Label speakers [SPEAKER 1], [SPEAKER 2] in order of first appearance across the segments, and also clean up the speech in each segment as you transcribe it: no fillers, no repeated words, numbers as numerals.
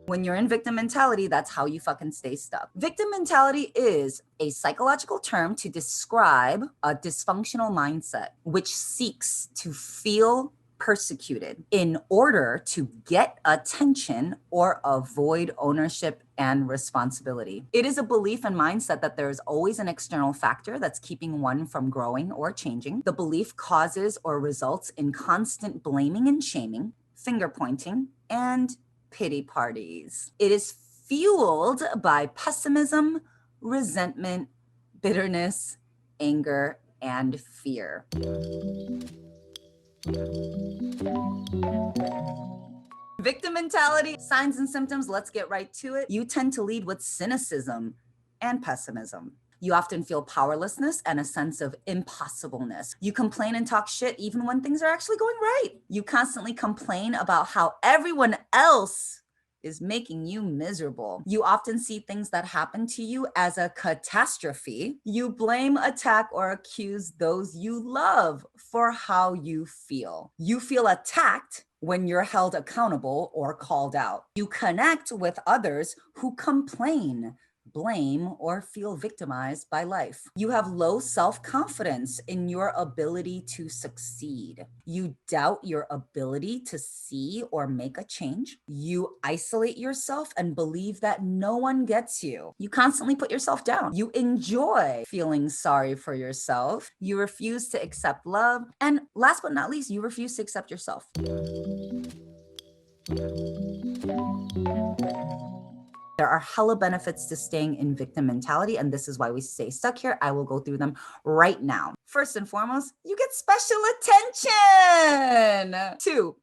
[SPEAKER 1] When you're in victim mentality, that's how you fucking stay stuck. Victim mentality is a psychological term to describe a dysfunctional mindset which seeks to feel persecuted in order to get attention or avoid ownership and responsibility. It is a belief and mindset that there is always an external factor that's keeping one from growing or changing. The belief causes or results in constant blaming and shaming, finger pointing, and pity parties. It is fueled by pessimism, resentment, bitterness, anger, and fear. Victim mentality, signs and symptoms, let's get right to it. You tend to lead with cynicism and pessimism. You often feel powerlessness and a sense of impossibleness. You complain and talk shit even when things are actually going right. You constantly complain about how everyone else is making you miserable. You often see things that happen to you as a catastrophe. You blame, attack, or accuse those you love for how you feel. You feel attacked when you're held accountable or called out. You connect with others who complain, blame, or feel victimized by life. You have low self-confidence in your ability to succeed. You doubt your ability to see or make a change. You isolate yourself and believe that no one gets you. You constantly put yourself down. You enjoy feeling sorry for yourself. You refuse to accept love. And last but not least, you refuse to accept yourself. There are hella benefits to staying in victim mentality, and this is why we stay stuck here. I will go through them right now. First and foremost, you get special attention. 2,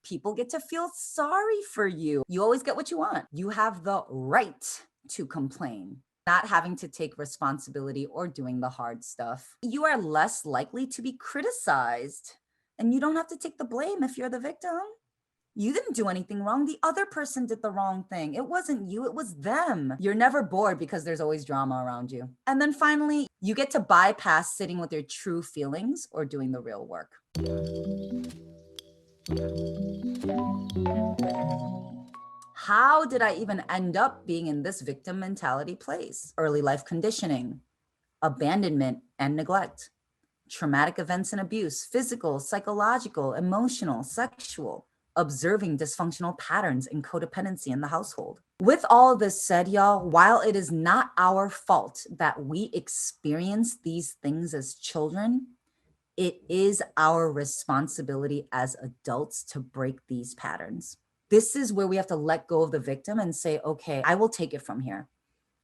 [SPEAKER 1] people get to feel sorry for you. You always get what you want. You have the right to complain, not having to take responsibility or doing the hard stuff. You are less likely to be criticized, and you don't have to take the blame if you're the victim. You didn't do anything wrong. The other person did the wrong thing. It wasn't you, it was them. You're never bored because there's always drama around you. And then finally, you get to bypass sitting with your true feelings or doing the real work. How did I even end up being in this victim mentality place? Early life conditioning, abandonment and neglect, traumatic events and abuse, physical, psychological, emotional, sexual, observing dysfunctional patterns and codependency in the household. With all of this said, y'all, while it is not our fault that we experience these things as children, it is our responsibility as adults to break these patterns. This is where we have to let go of the victim and say, okay, I will take it from here.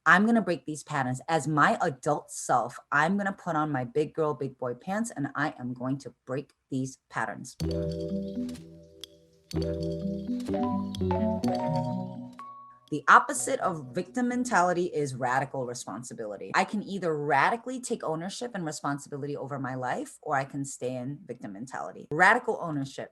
[SPEAKER 1] I'm going to break these patterns. As my adult self, I'm going to put on my big girl, big boy pants, and I am going to break these patterns. The opposite of victim mentality is radical responsibility. I can either radically take ownership and responsibility over my life, or I can stay in victim mentality. Radical ownership,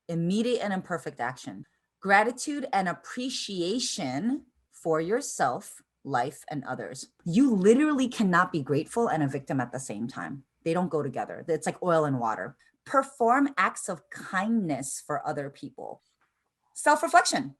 [SPEAKER 1] immediate and imperfect action, gratitude and appreciation for yourself, life, and others. You literally cannot be grateful and a victim at the same time. They don't go together. It's like oil and water. Perform acts of kindness for other people. Self-reflection.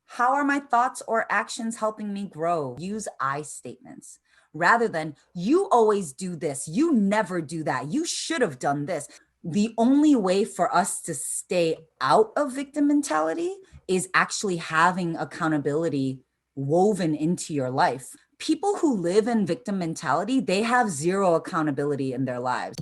[SPEAKER 1] How are my thoughts or actions helping me grow? Use I statements rather than you always do this, you never do that, you should have done this. The only way for us to stay out of victim mentality is actually having accountability woven into your life. People who live in victim mentality, they have zero accountability in their lives.